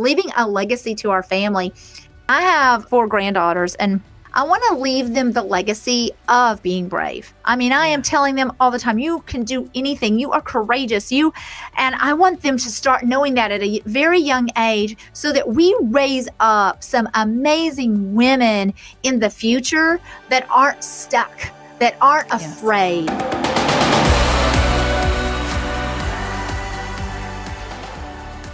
leaving a legacy to our family. I have 4 granddaughters, and I want to leave them the legacy of being brave. I mean, I am telling them all the time, you can do anything. You are courageous. And I want them to start knowing that at a very young age so that we raise up some amazing women in the future that aren't stuck, that aren't afraid.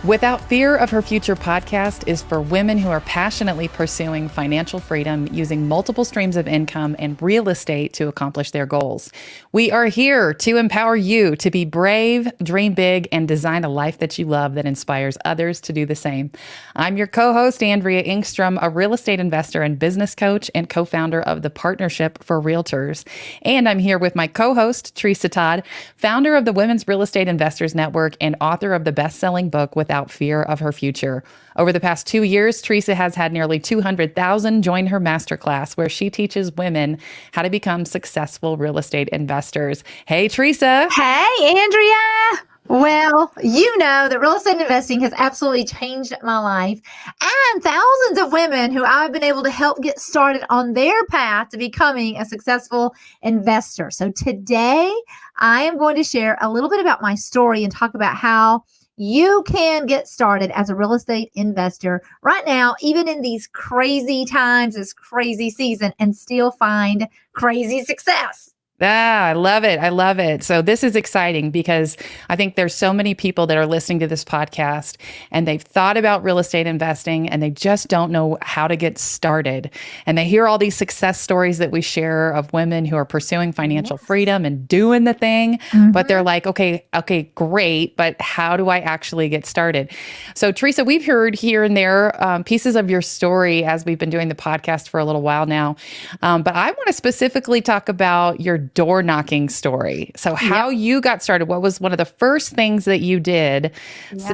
Without Fear of Her Future podcast is for women who are passionately pursuing financial freedom using multiple streams of income and real estate to accomplish their goals. We are here to empower you to be brave, dream big, and design a life that you love that inspires others to do the same. I'm your co-host, Andrea Engstrom, a real estate investor and business coach and co-founder of the Partnership for Realtors. And I'm here with my co-host, Tresa Todd, founder of the Women's Real Estate Investors Network and author of the best-selling book Without Fear of Her Future. Over the past 2 years, Tresa has had nearly 200,000 join her MasterClass, where she teaches women how to become successful real estate investors. Hey, Tresa. Hey, Andrea. Well, you know that real estate investing has absolutely changed my life and thousands of women who I've been able to help get started on their path to becoming a successful investor. So today I am going to share a little bit about my story and talk about how you can get started as a real estate investor right now, even in these crazy times, this crazy season, and still find crazy success. I love it. I love it. So this is exciting because I think there's so many people that are listening to this podcast and they've thought about real estate investing and they just don't know how to get started. And they hear all these success stories that we share of women who are pursuing financial freedom and doing the thing, but they're like, okay, great, but how do I actually get started? So Tresa, we've heard here and there pieces of your story as we've been doing the podcast for a little while now. But I want to specifically talk about your door knocking story. So how you got started, what was one of the first things that you did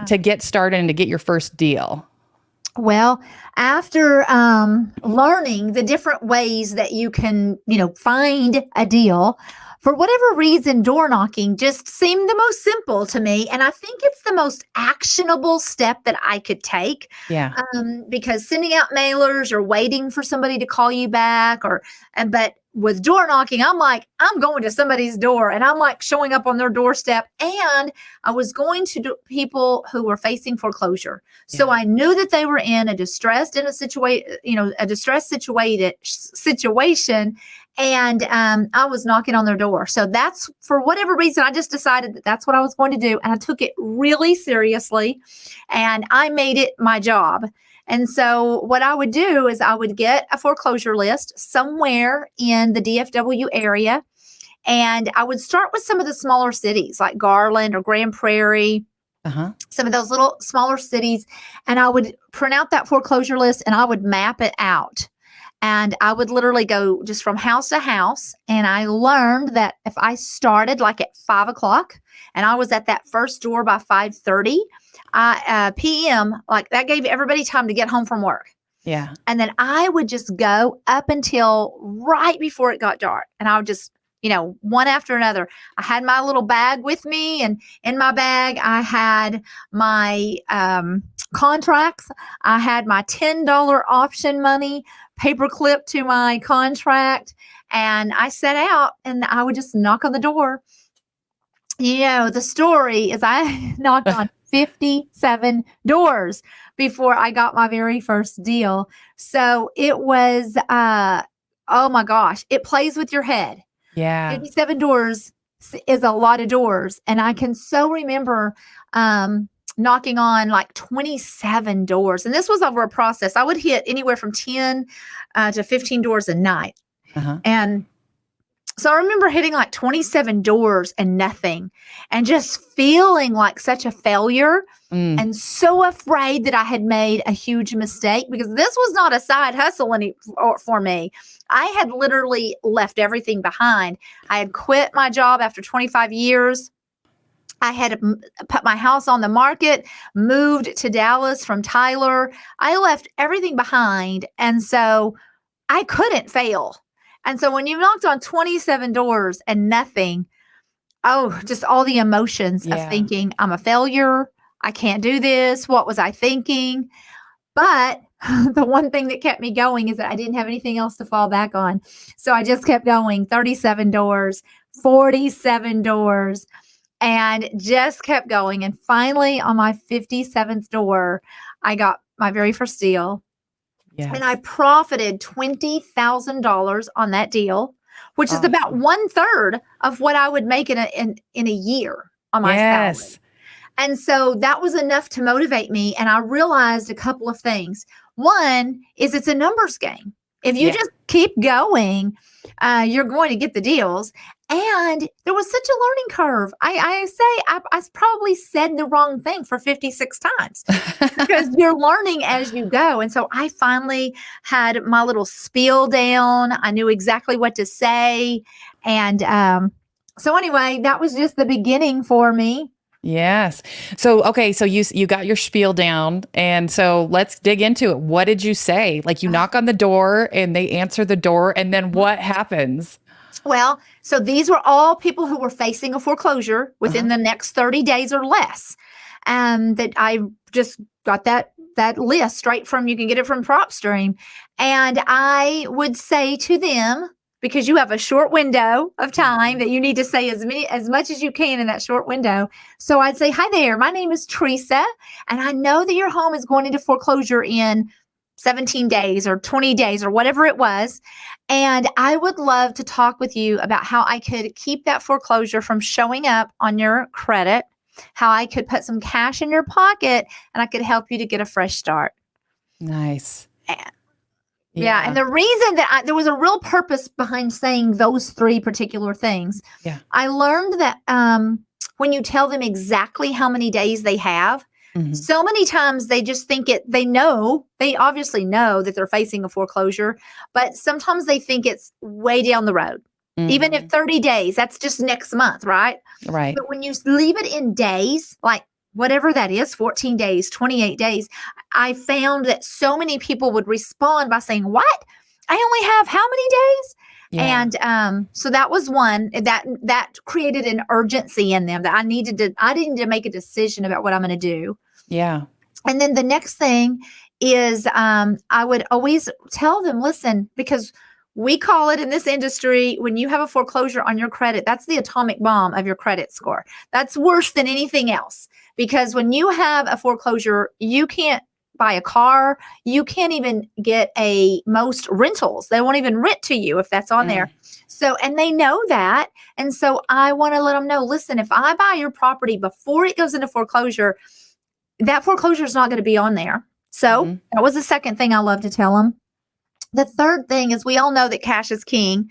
to get started and to get your first deal? Well, after learning the different ways that you can, find a deal, for whatever reason, door knocking just seemed the most simple to me. And I think it's the most actionable step that I could take. Yeah. Because sending out mailers or waiting for somebody to call you back but with door knocking, I'm like, I'm going to somebody's door and I'm like showing up on their doorstep. And I was going to people who were facing foreclosure. Yeah. So I knew that they were in a distressed situation. And I was knocking on their door. So that's, for whatever reason, I just decided that that's what I was going to do. And I took it really seriously and I made it my job. And so what I would do is I would get a foreclosure list somewhere in the DFW area. And I would start with some of the smaller cities like Garland or Grand Prairie, some of those little smaller cities. And I would print out that foreclosure list and I would map it out. And I would literally go just from house to house. And I learned that if I started like at 5:00 and I was at that first door by 5:30 p.m., like that gave everybody time to get home from work. Yeah. And then I would just go up until right before it got dark. And I would just, one after another. I had my little bag with me, and in my bag, I had my contracts. I had my $10 option money paper clip to my contract. And I set out and I would just knock on the door. The story is I knocked on 57 doors before I got my very first deal. So it was, oh my gosh, it plays with your head. Yeah. 57 doors is a lot of doors. And I can so remember knocking on like 27 doors. And this was over a process. I would hit anywhere from 10 to 15 doors a night. And so I remember hitting like 27 doors and nothing, and just feeling like such a failure and so afraid that I had made a huge mistake, because this was not a side hustle for me. I had literally left everything behind. I had quit my job after 25 years. I had put my house on the market, moved to Dallas from Tyler. I left everything behind. And so I couldn't fail. And so when you knocked on 27 doors and nothing, just all the emotions of thinking I'm a failure. I can't do this. What was I thinking? But the one thing that kept me going is that I didn't have anything else to fall back on. So I just kept going 37 doors, 47 doors, and just kept going. And finally, on my 57th door, I got my very first deal. Yes. And I profited $20,000 on that deal, which is about Awesome. 1/3 of what I would make in a year on my salary. Yes. And so that was enough to motivate me. And I realized a couple of things. One is it's a numbers game. If you Yeah. just keep going, you're going to get the deals. And there was such a learning curve. I probably said the wrong thing for 56 times because you're learning as you go. And so I finally had my little spiel down. I knew exactly what to say. And so anyway, that was just the beginning for me. Yes. So, okay. So you got your spiel down. And so let's dig into it. What did you say? Like you knock on the door and they answer the door. And then what happens? Well, so these were all people who were facing a foreclosure within the next 30 days or less. That I just got that list straight from, you can get it from PropStream. And I would say to them, because you have a short window of time that you need to say as much as you can in that short window. So I'd say, hi there, my name is Tresa, and I know that your home is going into foreclosure in 17 days or 20 days or whatever it was. And I would love to talk with you about how I could keep that foreclosure from showing up on your credit, how I could put some cash in your pocket, and I could help you to get a fresh start. Nice. Yeah. And the reason that there was a real purpose behind saying those three particular things. Yeah. I learned that when you tell them exactly how many days they have, so many times they just think they obviously know that they're facing a foreclosure, but sometimes they think it's way down the road. Even if 30 days, that's just next month, right? Right. But when you leave it in days, like whatever that is, 14 days, 28 days, I found that so many people would respond by saying, what? I only have how many days? Yeah. And so that was one that created an urgency in them that I needed to make a decision about what I'm going to do. Yeah. And then the next thing is I would always tell them, listen, because we call it in this industry, when you have a foreclosure on your credit, that's the atomic bomb of your credit score. That's worse than anything else. Because when you have a foreclosure, you can't buy a car. You can't even get most rentals. They won't even rent to you if that's on there. So, and they know that. And so I want to let them know, listen, if I buy your property before it goes into foreclosure, that foreclosure is not going to be on there. So that was the second thing I love to tell them. The third thing is we all know that cash is king.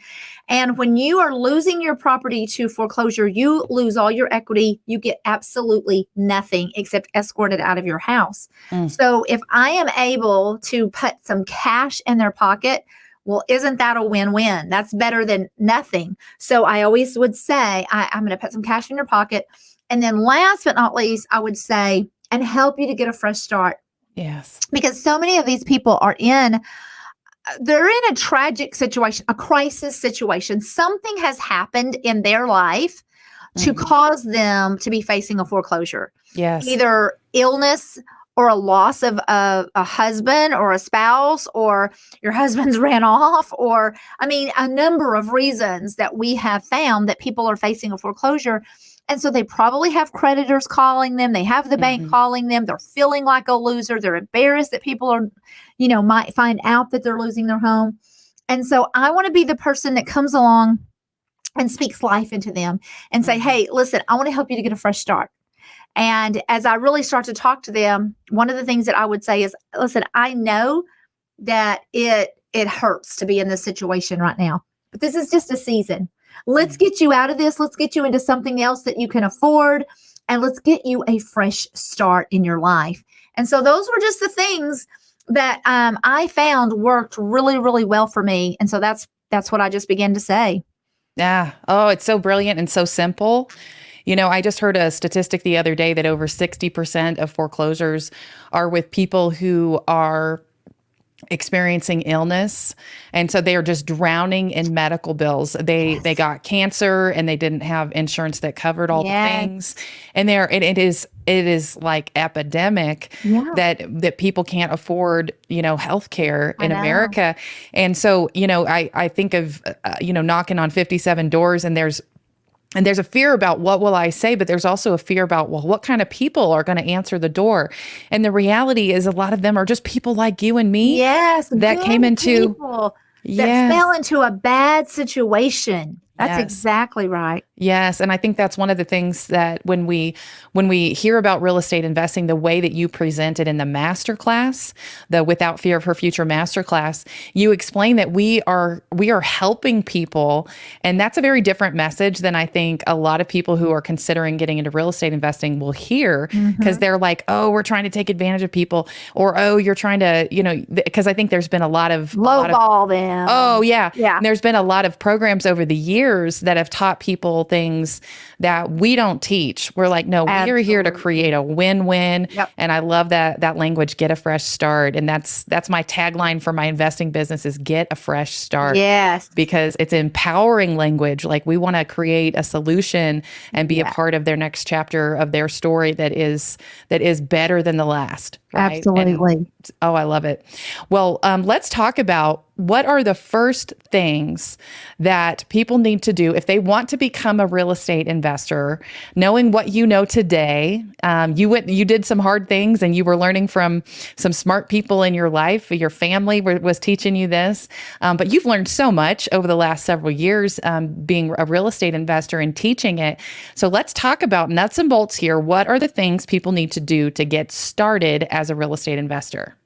And when you are losing your property to foreclosure, you lose all your equity. You get absolutely nothing except escorted out of your house. So if I am able to put some cash in their pocket, well, isn't that a win-win? That's better than nothing. So I always would say, I'm going to put some cash in your pocket. And then last but not least, I would say, and help you to get a fresh start. Yes. Because so many of these people they're in a tragic situation, a crisis situation. Something has happened in their life to cause them to be facing a foreclosure. Yes. Either illness or a loss of a husband or a spouse, or your husband's ran off, or, a number of reasons that we have found that people are facing a foreclosure. And so they probably have creditors calling them. They have the bank calling them. They're feeling like a loser. They're embarrassed that people are, might find out that they're losing their home. And so I want to be the person that comes along and speaks life into them and say, hey, listen, I want to help you to get a fresh start. And as I really start to talk to them, one of the things that I would say is, listen, I know that it hurts to be in this situation right now, but this is just a season. Let's get you out of this. Let's get you into something else that you can afford, and let's get you a fresh start in your life. And so those were just the things that I found worked really, really well for me. And so that's what I just began to say. Yeah. Oh, it's so brilliant and so simple. I just heard a statistic the other day that over 60% of foreclosures are with people who are experiencing illness, and so they are just drowning in medical bills. They got cancer and they didn't have insurance that covered all the Yes. things, and it is like epidemic Yeah. that people can't afford, healthcare I in know. America. And so, I think of knocking on 57 doors, and there's a fear about what will I say, but there's also a fear about, well, what kind of people are going to answer the door? And the reality is a lot of them are just people like you and me Yes, that came good into, people that fell yes, into a bad situation. That's yes. exactly right. Yes, and I think that's one of the things that when we hear about real estate investing, the way that you present it in the MasterClass, the Without Fear of Her Future MasterClass, you explain that we are helping people, and that's a very different message than I think a lot of people who are considering getting into real estate investing will hear, because Hmm. they're like, "Oh, we're trying to take advantage of people," or "Oh, you're trying to," because I think there's been a lot of. Lowball them. Oh, And yeah. yeah, And there's been a lot of programs over the years that have taught people things that we don't teach. We're like, no, we are here to absolutely. create a win-win. Yep. And I love that language, get a fresh start. And that's my tagline for my investing business is get a fresh start, Yes. because it's empowering language. Like, we want to create a solution and be a Yeah, part of their next chapter of their story that is better than the last, right? And absolutely. oh, I love it. Well, let's talk about what are the first things that people need to do if they want to become a real estate investor, knowing what you know today. You did some hard things, and you were learning from some smart people in your life. Your family was teaching you this, but you've learned so much over the last several years, being a real estate investor and teaching it. So let's talk about nuts and bolts here. What are the things people need to do to get started as a real estate investor?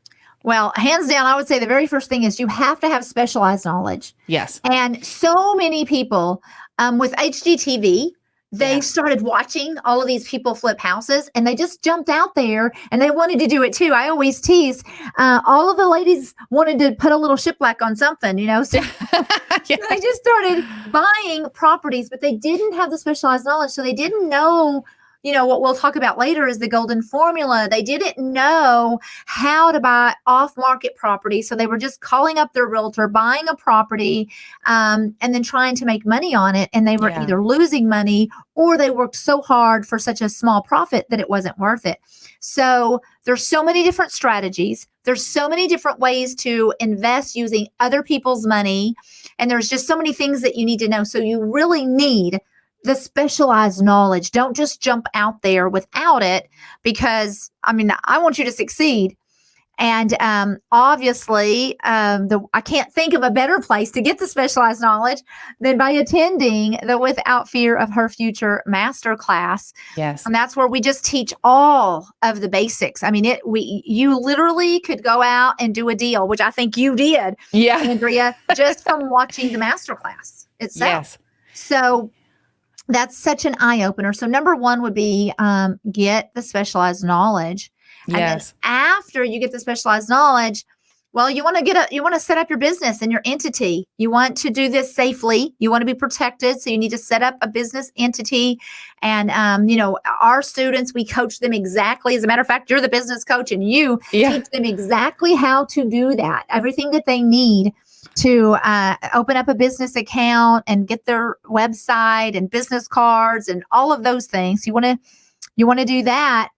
Well, hands down, I would say the very first thing is you have to have specialized knowledge. Yes. And so many people with HGTV, they Yeah. started watching all of these people flip houses and they just jumped out there and they wanted to do it too. I always tease all of the ladies wanted to put a little shiplap on something, So Yeah. they just started buying properties, but they didn't have the specialized knowledge. So they didn't know, what we'll talk about later is the golden formula. They didn't know how to buy off market property. So they were just calling up their realtor, buying a property, and then trying to make money on it. And they were Yeah. either losing money or they worked so hard for such a small profit that it wasn't worth it. So there's so many different strategies. There's so many different ways to invest using other people's money. And there's just so many things that you need to know. So you really need the specialized knowledge. Don't just jump out there without it, because I want you to succeed. And obviously, I can't think of a better place to get the specialized knowledge than by attending the Without Fear of Her Future Masterclass. Yes. And that's where we just teach all of the basics. You literally could go out and do a deal, which I think you did, Yeah. Andrea, just from watching the masterclass itself. Yes. So that's such an eye opener. So number one would be get the specialized knowledge. And then Yes. after you get the specialized knowledge, well, you want to set up your business and your entity. You want to do this safely. You want to be protected. So you need to set up a business entity. And, our students, we coach them exactly. As a matter of fact, you're the business coach and you Yeah. teach them exactly how to do that. Everything that they need to open up a business account and get their website and business cards and all of those things. You want to do that.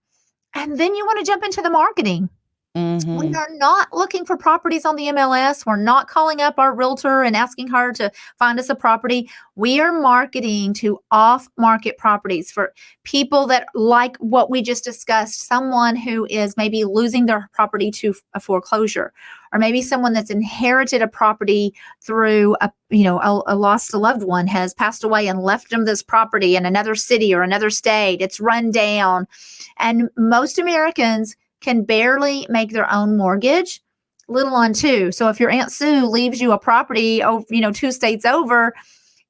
And then you want to jump into the marketing. Mm-hmm. We are not looking for properties on the MLS. We're not calling up our realtor and asking her to find us a property. We are marketing to off-market properties for people that like what we just discussed, someone who is maybe losing their property to a foreclosure, or maybe someone that's inherited a property through a lost a loved one, has passed away and left them this property in another city or another state. It's run down. And most Americans can barely make their own mortgage, little on two. So if your Aunt Sue leaves you a property, 2 states over,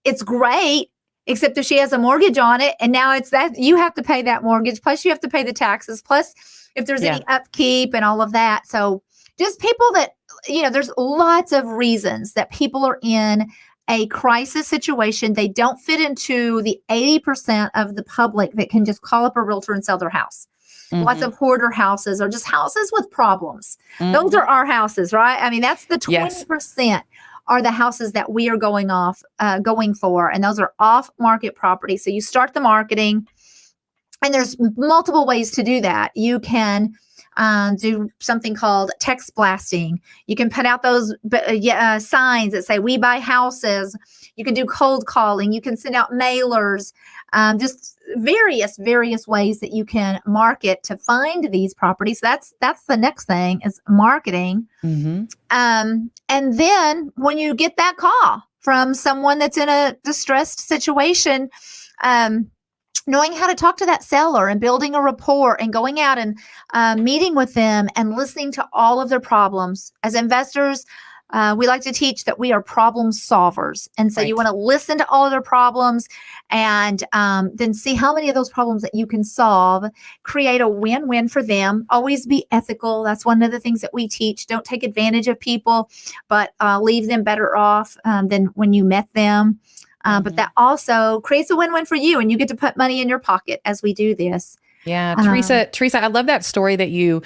it's great, except if she has a mortgage on it. And now it's that you have to pay that mortgage. Plus you have to pay the taxes. Plus if there's any upkeep and all of that. So just people that, there's lots of reasons that people are in a crisis situation. They don't fit into the 80% of the public that can just call up a realtor and sell their house. lots of hoarder houses, or just houses with problems. Those are our houses, right? I mean, that's the 20% are the houses that we are going for. And those are off market properties. So you start the marketing, and there's multiple ways to do that. You can do something called text blasting. You can put out those signs that say, "We buy houses." You can do cold calling. You can send out mailers, just various ways that you can market to find these properties. That's the next thing, is marketing. And then when you get that call from someone that's in a distressed situation, knowing how to talk to that seller and building a rapport and going out and meeting with them and listening to all of their problems. As investors, we like to teach that we are problem solvers. And so you want to listen to all of their problems, and then see how many of those problems that you can solve, create a win-win for them. Always be ethical. That's one of the things that we teach. Don't take advantage of people, but leave them better off than when you met them. But that also creates a win-win for you, and you get to put money in your pocket as we do this. Yeah, Tresa, I love that story that you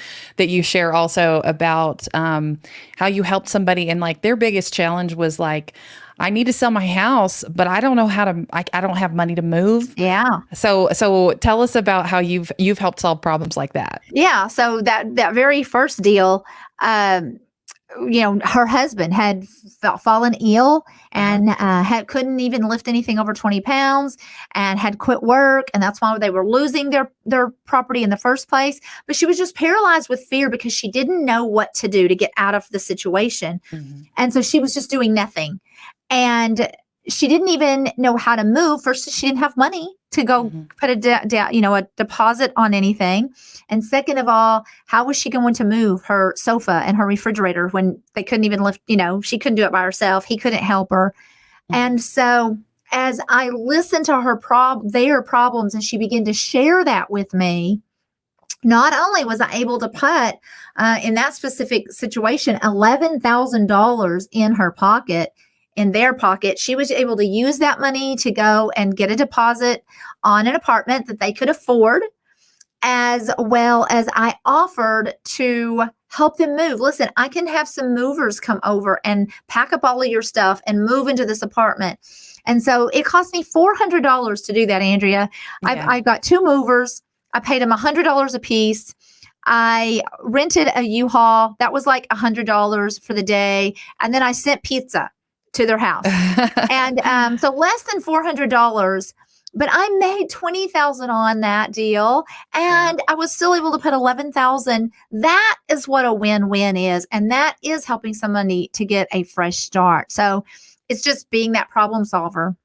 share also about how you helped somebody, and like their biggest challenge was like, I need to sell my house, but I don't know how to. I don't have money to move. Yeah. So tell us about how you've helped solve problems like that. Yeah. So that very first deal, her husband had fallen ill and couldn't even lift anything over 20 pounds, and had quit work. And that's why they were losing their property in the first place. But she was just paralyzed with fear because she didn't know what to do to get out of the situation. And so she was just doing nothing. And she didn't even know how to move. First, she didn't have money to go put a deposit on anything. And second of all, how was she going to move her sofa and her refrigerator when they couldn't even lift, she couldn't do it by herself. He couldn't help her. And so as I listened to their problems, and she began to share that with me, not only was I able to put, in that specific situation, $11,000 in their pocket, she was able to use that money to go and get a deposit on an apartment that they could afford, as well as I offered to help them move. Listen, I can have some movers come over and pack up all of your stuff and move into this apartment. And so it cost me $400 to do that, Andrea. Yeah. I got 2 movers. I paid them $100 a piece. I rented a U-Haul. That was like $100 for the day. And then I sent pizza to their house. And so less than $400, but I made $20,000 on that deal, and I was still able to put $11,000. That is what a win-win is, and that is helping somebody to get a fresh start. So it's just being that problem solver.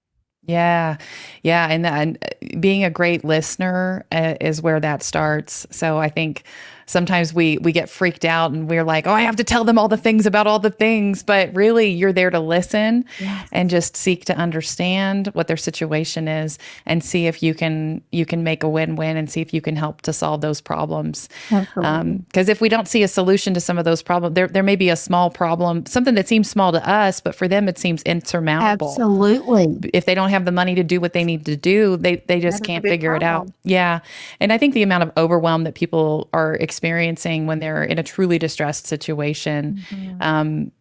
Yeah. And being a great listener is where that starts. So I think sometimes we get freaked out and we're like, oh, I have to tell them all the things about all the things. But really, you're there to listen and just seek to understand what their situation is and see if you can make a win-win and see if you can help to solve those problems. Because if we don't see a solution to some of those problems, there may be a small problem, something that seems small to us, but for them it seems insurmountable. Absolutely. If they don't have the money to do what they need to do, they just can't figure it out. Yeah. And I think the amount of overwhelm that people are experiencing when they're in a truly distressed situation,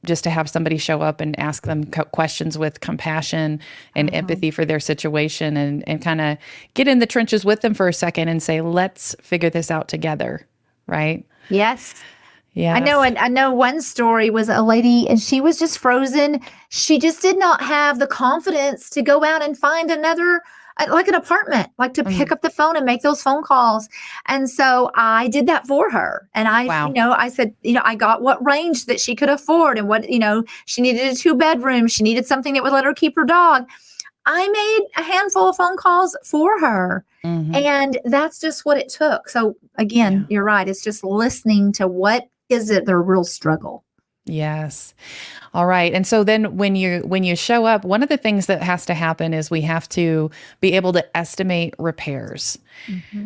just to have somebody show up and ask them questions with compassion and empathy for their situation, and kind of get in the trenches with them for a second and say, let's figure this out together. Right? Yes. Yeah. I know one story was a lady, and she was just frozen. She just did not have the confidence to go out and find another, like an apartment, like to pick up the phone and make those phone calls. And so I did that for her. And I said, I got what range that she could afford, and what, she needed a 2-bedroom. She needed something that would let her keep her dog. I made a handful of phone calls for her. And that's just what it took. So again, you're right. It's just listening to what is it their real struggle. Yes. All right. And so then when you show up, one of the things that has to happen is we have to be able to estimate repairs.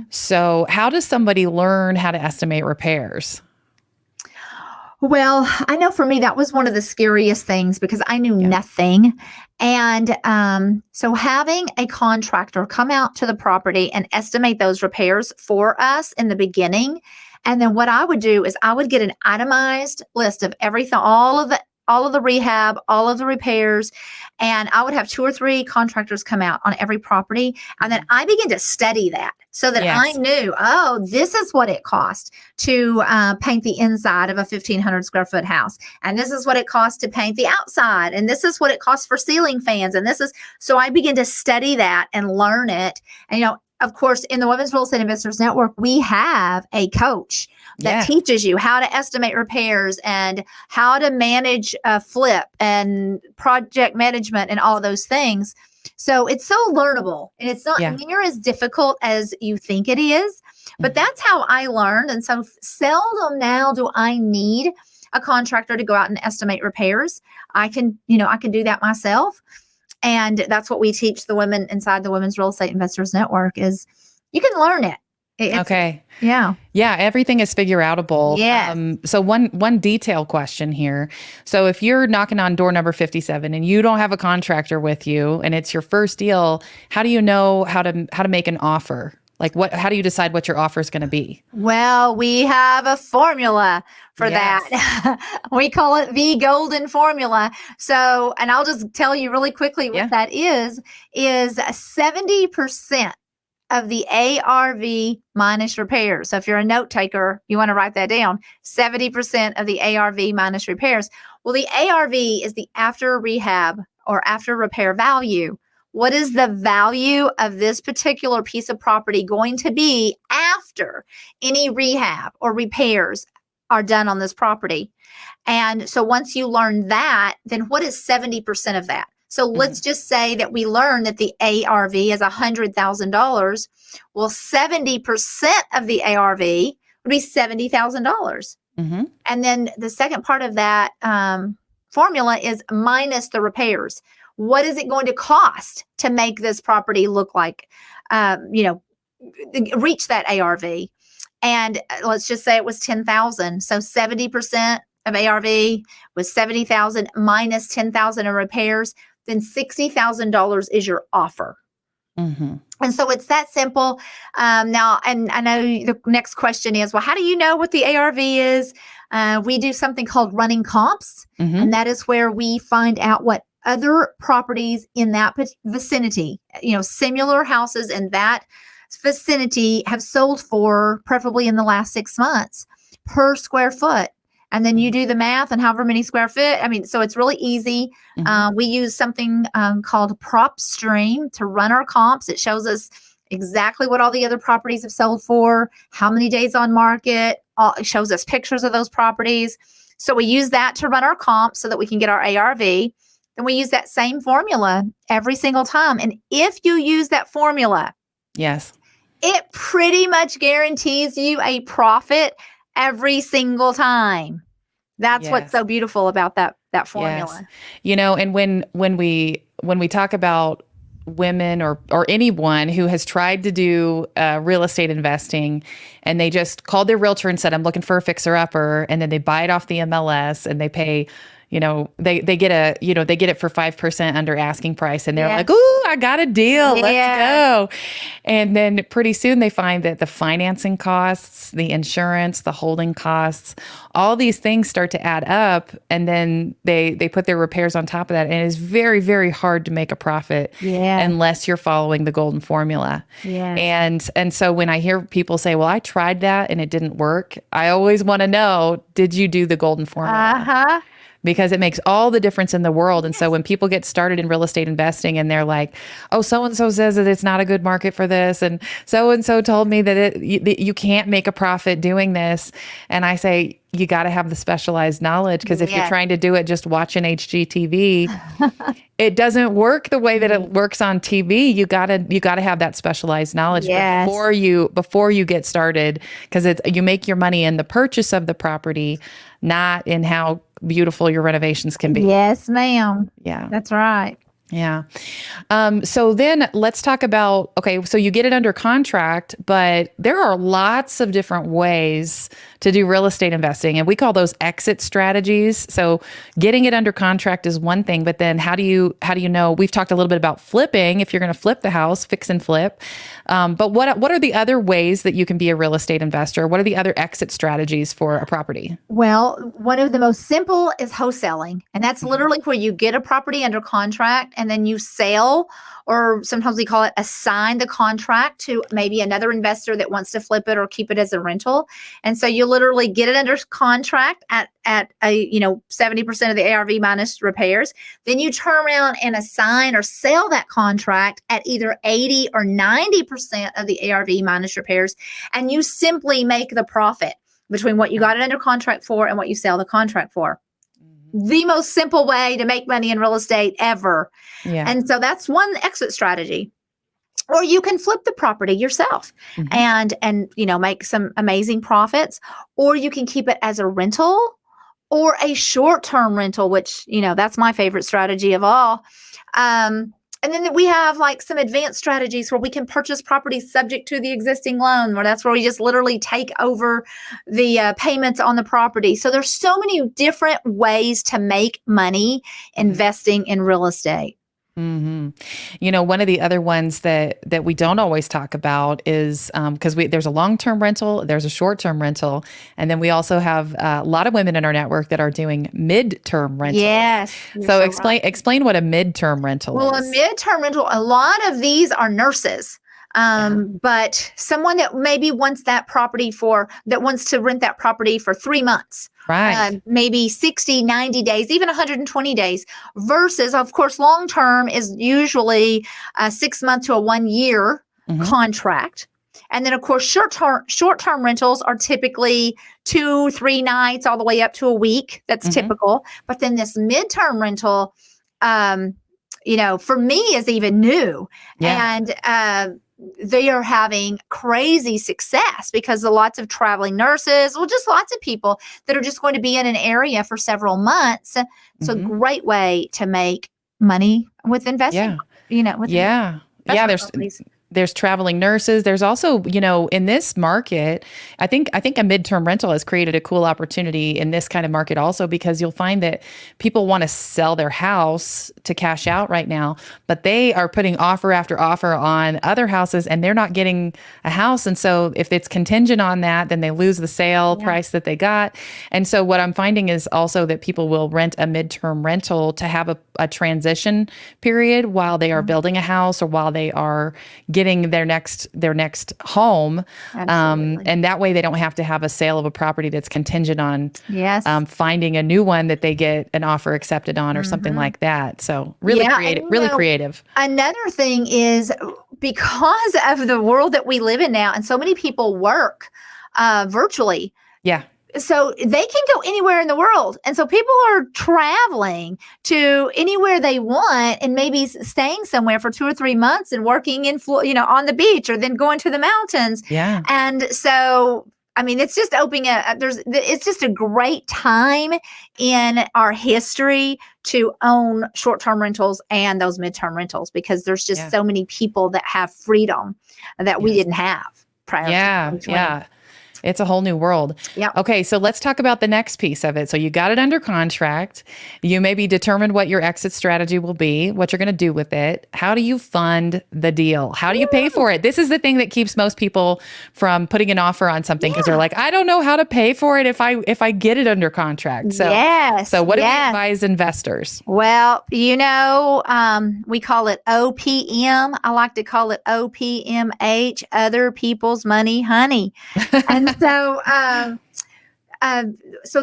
So how does somebody learn how to estimate repairs? Well, I know for me, that was one of the scariest things because I knew Yeah. nothing. And so having a contractor come out to the property and estimate those repairs for us in the beginning. And then what I would do is I would get an itemized list of everything, all of the rehab, all of the repairs, and I would have 2 or 3 contractors come out on every property. And then I began to study that so that I Yes. knew, oh, this is what it costs to paint the inside of a 1,500 square foot house. And this is what it costs to paint the outside. And this is what it costs for ceiling fans. And so I began to study that and learn it. And, of course, in the Women's Real Estate Investors Network, we have a coach that Yeah. teaches you how to estimate repairs and how to manage a flip and project management and all of those things. So it's so learnable and it's not near as difficult as you think it is. But that's how I learned. And so seldom now do I need a contractor to go out and estimate repairs. I can do that myself. And that's what we teach the women inside the Women's Real Estate Investors Network is you can learn it. Okay. Yeah. Yeah. Everything is figure outable. Yes. So one detail question here. So if you're knocking on door number 57 and you don't have a contractor with you and it's your first deal, how do you know how to make an offer? Like how do you decide what your offer is going to be? Well, we have a formula for that. We call it the golden formula. So, and I'll just tell you really quickly what that is 70% of the ARV minus repairs. So if you're a note taker, you want to write that down. 70% of the ARV minus repairs. Well, the ARV is the after rehab or after repair value. What is the value of this particular piece of property going to be after any rehab or repairs are done on this property? And so once you learn that, then what is 70% of that? So let's just say that we learn that the ARV is $100,000. Well, 70% of the ARV would be $70,000. And then the second part of that formula is minus the repairs. What is it going to cost to make this property look like, reach that ARV? And let's just say it was $10,000. So 70% of ARV was $70,000 minus $10,000 in repairs. Then $60,000 is your offer. And so it's that simple. Now, and I know the next question is, well, how do you know what the ARV is? We do something called running comps, and that is where we find out what other properties in that vicinity, similar houses in that vicinity have sold for, preferably in the last 6 months, per square foot. And then you do the math and however many square feet. So it's really easy. We use something called PropStream to run our comps. It shows us exactly what all the other properties have sold for, how many days on market. It shows us pictures of those properties. So we use that to run our comps so that we can get our ARV. Then we use that same formula every single time. And if you use that formula, it pretty much guarantees you a profit every single time. That's what's so beautiful about that formula. And when we talk about women or anyone who has tried to do real estate investing and they just called their realtor and said, I'm looking for a fixer upper, and then they buy it off the MLS and they pay, they get it for 5% under asking price, and they're like, "Ooh, I got a deal. Let's go." And then pretty soon they find that the financing costs, the insurance, the holding costs, all these things start to add up, and then they put their repairs on top of that, and it is very, very hard to make a profit unless you're following the golden formula. And so when I hear people say, "Well, I tried that and it didn't work," I always want to know, did you do the golden formula? Because it makes all the difference in the world. And so when people get started in real estate investing and they're like, oh, so-and-so says that it's not a good market for this, and so-and-so told me that you can't make a profit doing this. And I say, you got to have the specialized knowledge, because if you're trying to do it just watching HGTV, it doesn't work the way that it works on TV. You got to have that specialized knowledge before you get started, because you make your money in the purchase of the property, not in how beautiful your renovations can be. Yes, ma'am. Yeah. That's right. Yeah. So then let's talk about, okay, so you get it under contract, but there are lots of different ways to do real estate investing. And we call those exit strategies. So getting it under contract is one thing, but then how do you know? We've talked a little bit about flipping. If you're going to flip the house, fix and flip. But what are the other ways that you can be a real estate investor? What are the other exit strategies for a property? Well, one of the most simple is wholesaling. And that's literally where you get a property under contract and then you sell, or sometimes we call it assign the contract to maybe another investor that wants to flip it or keep it as a rental. And so you literally get it under contract at a 70% of the ARV minus repairs. Then you turn around and assign or sell that contract at either 80 or 90% of the ARV minus repairs. And you simply make the profit between what you got it under contract for and what you sell the contract for. The most simple way to make money in real estate ever. Yeah. And so that's one exit strategy. Or you can flip the property yourself and make some amazing profits, or you can keep it as a rental or a short-term rental, which, that's my favorite strategy of all. And then we have like some advanced strategies where we can purchase properties subject to the existing loan, where that's where we just literally take over the payments on the property. So there's so many different ways to make money investing in real estate. Mm-hmm. One of the other ones that we don't always talk about is because there's a long-term rental, there's a short-term rental, and then we also have a lot of women in our network that are doing mid-term rentals. Yes. So explain what a mid-term rental is. Well, a mid-term rental, a lot of these are nurses. But someone that maybe wants to rent that property for 3 months, right? Maybe 60, 90 days, even 120 days versus, of course, long-term is usually a 6 month to a 1 year contract. And then, of course, short-term rentals are typically 2-3 nights all the way up to a week. That's typical. But then this mid-term rental, for me is even new. Yeah. And they are having crazy success because of lots of traveling nurses, just lots of people that are just going to be in an area for several months. It's a great way to make money with investing. Yeah. There's traveling nurses. There's also, in this market, I think a midterm rental has created a cool opportunity in this kind of market also, because you'll find that people want to sell their house to cash out right now, but they are putting offer after offer on other houses and they're not getting a house. And so if it's contingent on that, then they lose the sale price that they got. And so what I'm finding is also that people will rent a midterm rental to have a transition period while they are building a house or while they are getting their next home. And that way they don't have to have a sale of a property that's contingent on finding a new one that they get an offer accepted on or something like that. So really creative. Another thing is, because of the world that we live in now, and so many people work virtually. Yeah. So they can go anywhere in the world. And so people are traveling to anywhere they want and maybe staying somewhere for 2 or 3 months and working on the beach or then going to the mountains. Yeah. And so, it's just it's just a great time in our history to own short-term rentals and those midterm rentals, because there's just so many people that have freedom that we didn't have prior to 2020. Yeah. It's a whole new world. Yeah. Okay, so let's talk about the next piece of it. So you got it under contract. You maybe determined what your exit strategy will be, what you're going to do with it. How do you fund the deal? How do you pay for it? This is the thing that keeps most people from putting an offer on something, because they're like, I don't know how to pay for it if I get it under contract. So, so what do we advise investors? Well, we call it OPM. I like to call it OPMH, other people's money, honey. And so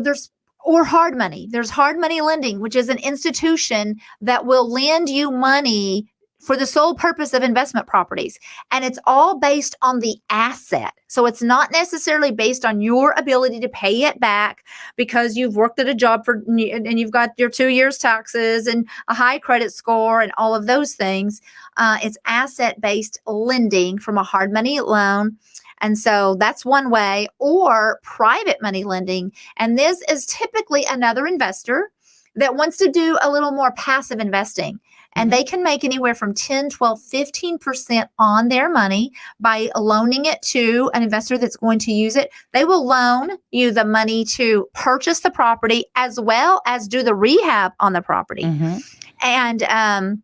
there's hard money. There's hard money lending, which is an institution that will lend you money for the sole purpose of investment properties. And it's all based on the asset. So it's not necessarily based on your ability to pay it back because you've worked at a job and you've got your 2 years taxes and a high credit score and all of those things. It's asset-based lending from a hard money loan. And so that's one way, or private money lending. And this is typically another investor that wants to do a little more passive investing. and they can make anywhere from 10, 12, 15% on their money by loaning it to an investor that's going to use it. They will loan you the money to purchase the property as well as do the rehab on the property. And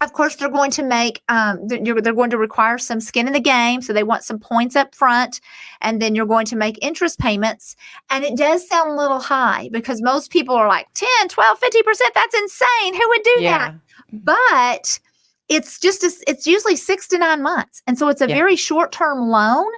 of course, they're going to make, they're going to require some skin in the game. So they want some points up front, and then you're going to make interest payments. And it does sound a little high because most people are like 10, 12, 50%. That's insane. Who would do that? But it's it's usually 6 to 9 months. And so it's a very short-term loan.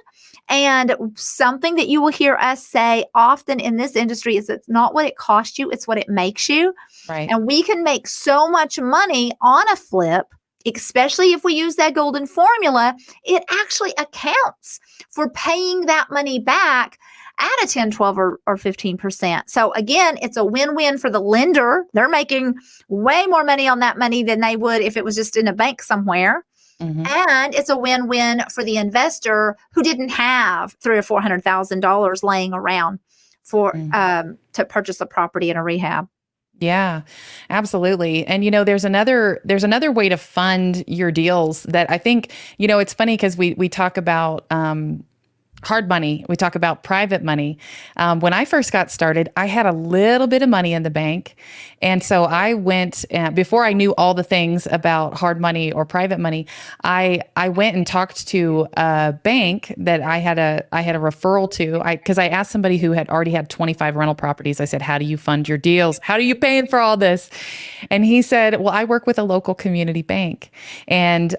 And something that you will hear us say often in this industry is it's not what it costs you, it's what it makes you. Right. And we can make so much money on a flip, especially if we use that golden formula, it actually accounts for paying that money back at a 10, 12, or 15%. So again, it's a win-win for the lender. They're making way more money on that money than they would if it was just in a bank somewhere. And it's a win-win for the investor who didn't have $300,000 or $400,000 laying around for to purchase a property in a rehab. Yeah, absolutely. And there's another way to fund your deals that I think, it's funny because we talk about hard money. We talk about private money. When I first got started, I had a little bit of money in the bank. And so I went, before I knew all the things about hard money or private money, I went and talked to a bank that I had a referral to. Because I asked somebody who had already had 25 rental properties. I said, how do you fund your deals? How are you paying for all this? And he said, well, I work with a local community bank. And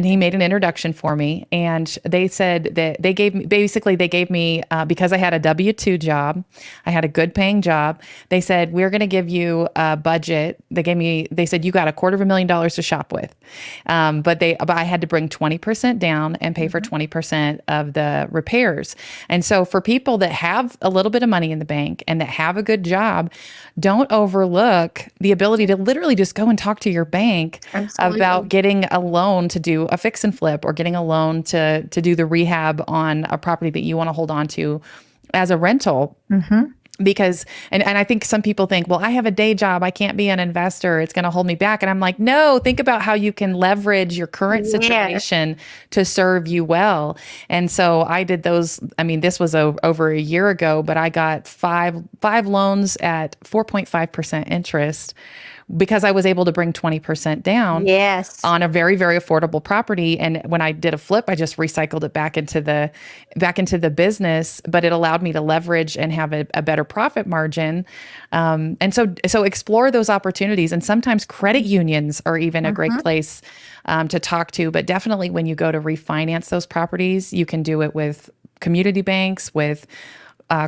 he made an introduction for me. And they said that they gave me, because I had a W-2 job, I had a good paying job. They said, we're going to give you a budget. They said, you got $250,000 to shop with. But I had to bring 20% down and pay for 20% of the repairs. And so for people that have a little bit of money in the bank and that have a good job, don't overlook the ability to literally just go and talk to your bank about getting a loan to do a fix and flip, or getting a loan to do the rehab on a property that you want to hold on to as a rental. Because, and I think some people think, well, I have a day job, I can't be an investor, it's going to hold me back. And I'm like, no, think about how you can leverage your current situation to serve you well. And so I did those. I mean, this was over a year ago, but I got five loans at 4.5% interest, because I was able to bring 20% down on a very, very affordable property. And when I did a flip, I just recycled it back into the business, but it allowed me to leverage and have a better profit margin. And so explore those opportunities. And sometimes credit unions are even a great place to talk to. But definitely when you go to refinance those properties, you can do it with community banks, with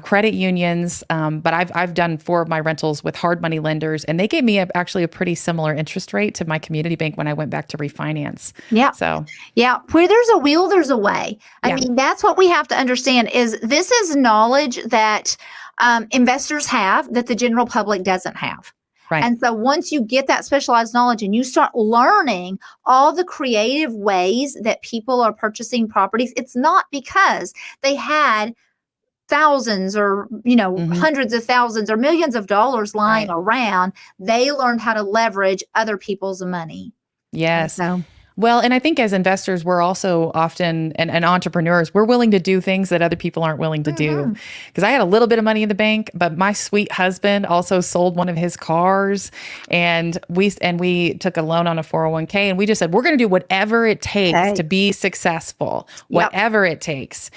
credit unions. But I've done 4 of my rentals with hard money lenders, and they gave me actually a pretty similar interest rate to my community bank when I went back to refinance. Where there's a will, there's a way. I mean, that's what we have to understand is this is knowledge that investors have that the general public doesn't have. Right. And so once you get that specialized knowledge and you start learning all the creative ways that people are purchasing properties, it's not because they had thousands or, hundreds of thousands or millions of dollars lying around. They learned how to leverage other people's money. Yes. Well, and I think as investors, we're also often, and entrepreneurs, we're willing to do things that other people aren't willing to do. Because I had a little bit of money in the bank, but my sweet husband also sold one of his cars, and we took a loan on a 401k, and we just said, we're going to do whatever it takes to be successful, whatever it takes.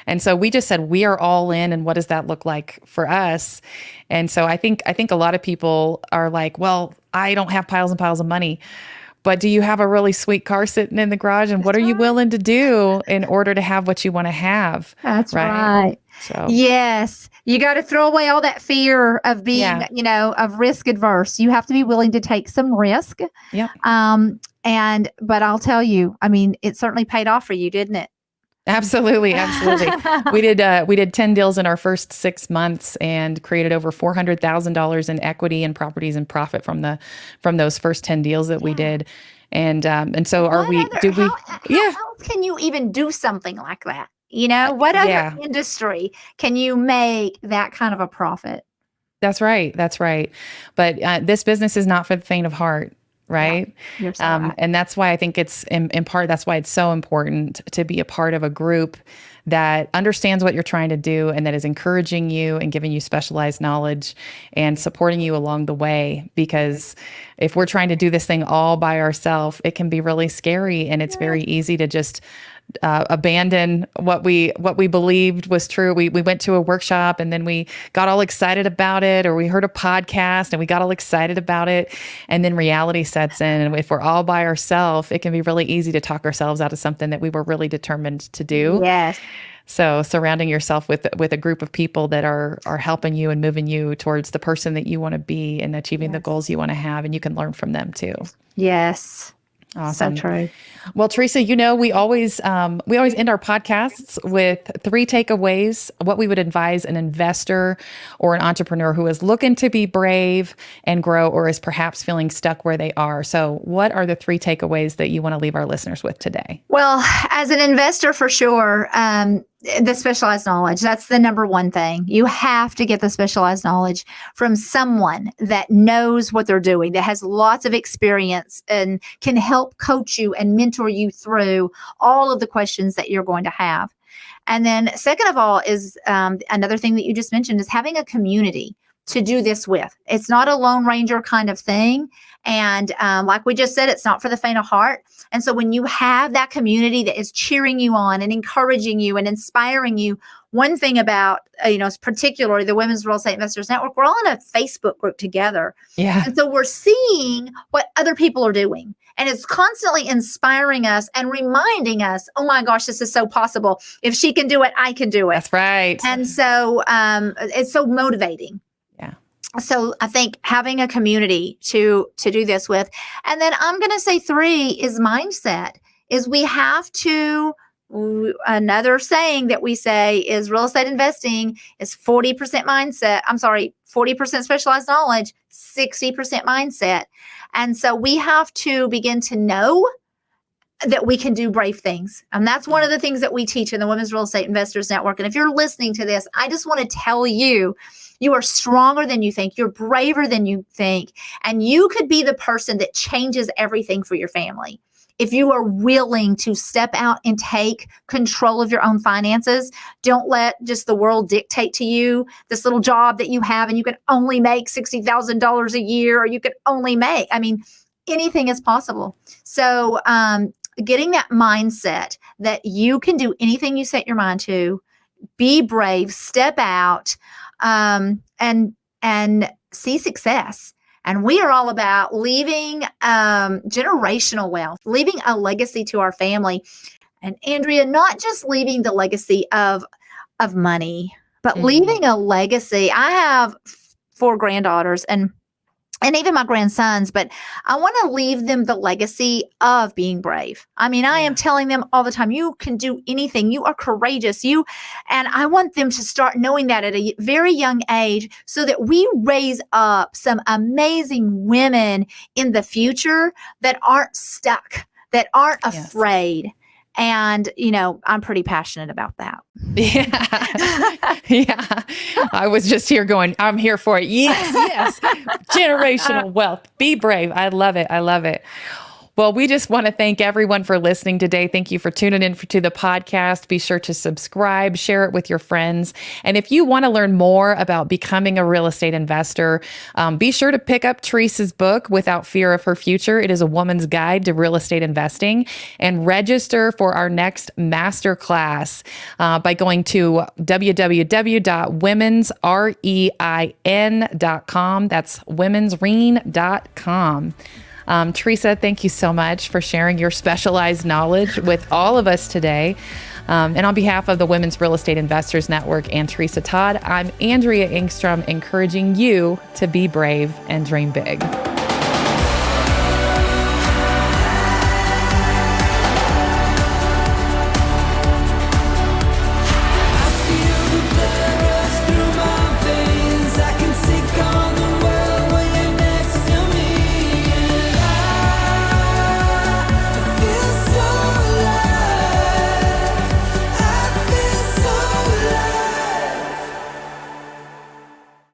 And so we just said, we are all in, and what does that look like for us? And so I think a lot of people are like, well, I don't have piles and piles of money. But do you have a really sweet car sitting in the garage? And what are you willing to do in order to have what you want to have? That's right. So. Yes. You got to throw away all that fear of being, of risk adverse. You have to be willing to take some risk. But I'll tell you, I mean, it certainly paid off for you, didn't it? Absolutely. We did 10 deals in our first 6 months and created over $400,000 in equity and properties and profit from those first 10 deals that we did. And so how else can you even do something like that? What other industry can you make that kind of a profit? That's right. But this business is not for the faint of heart. right? You're so right. And that's why I think it's in part, that's why it's so important to be a part of a group that understands what you're trying to do and that is encouraging you and giving you specialized knowledge and supporting you along the way. Because if we're trying to do this thing all by ourselves, it can be really scary, and it's very easy to just abandon what we believed was true. We went to a workshop and then we got all excited about it, or we heard a podcast and we got all excited about it, and then reality sets in. And if we're all by ourselves, it can be really easy to talk ourselves out of something that we were really determined to do. Yes. So surrounding yourself with a group of people that are helping you and moving you towards the person that you want to be and achieving the goals you want to have, and you can learn from them too. Yes. Awesome. So true. Well, Tresa, we always end our podcasts with 3 takeaways, what we would advise an investor or an entrepreneur who is looking to be brave and grow, or is perhaps feeling stuck where they are. So what are the 3 takeaways that you want to leave our listeners with today? Well, as an investor, for sure, the specialized knowledge, that's the number one thing. You have to get the specialized knowledge from someone that knows what they're doing, that has lots of experience and can help coach you and mentor you through all of the questions that you're going to have. And then second of all is another thing that you just mentioned is having a community to do this with. It's not a Lone Ranger kind of thing. And like we just said, it's not for the faint of heart. And so when you have that community that is cheering you on and encouraging you and inspiring you, one thing about, particularly the Women's Real Estate Investors Network, we're all in a Facebook group together. Yeah. And so we're seeing what other people are doing. And it's constantly inspiring us and reminding us, oh my gosh, this is so possible. If she can do it, I can do it. That's right. And so it's so motivating. So I think having a community to do this with. And then I'm going to say 3 is mindset, is we have to, another saying that we say is real estate investing is 40% mindset. 40% specialized knowledge, 60% mindset. And so we have to begin to know that we can do brave things. And that's one of the things that we teach in the Women's Real Estate Investors Network. And if you're listening to this, I just want to tell you, you are stronger than you think. You're braver than you think. And you could be the person that changes everything for your family. If you are willing to step out and take control of your own finances, don't let just the world dictate to you this little job that you have and you can only make $60,000 a year, or you could only make, anything is possible. So getting that mindset that you can do anything you set your mind to, be brave, step out, and see success. And we are all about leaving generational wealth, leaving a legacy to our family. And Andrea, not just leaving the legacy of money, but leaving a legacy. I have 4 granddaughters and even my grandsons, but I want to leave them the legacy of being brave. I am telling them all the time, you can do anything. You are courageous. And I want them to start knowing that at a very young age, so that we raise up some amazing women in the future that aren't stuck, that aren't afraid. And, I'm pretty passionate about that. Yeah. I was just here going, I'm here for it. Yes. Generational wealth. Be brave. I love it. Well, we just want to thank everyone for listening today. Thank you for tuning in to the podcast. Be sure to subscribe, share it with your friends. And if you want to learn more about becoming a real estate investor, be sure to pick up Tresa's book, Without Fear of Her Future. It is a woman's guide to real estate investing. And register for our next MasterClass by going to www.womensrein.com. That's womensrein.com. Tresa, thank you so much for sharing your specialized knowledge with all of us today. And on behalf of the Women's Real Estate Investors Network and Tresa Todd, I'm Andrea Engstrom, encouraging you to be brave and dream big.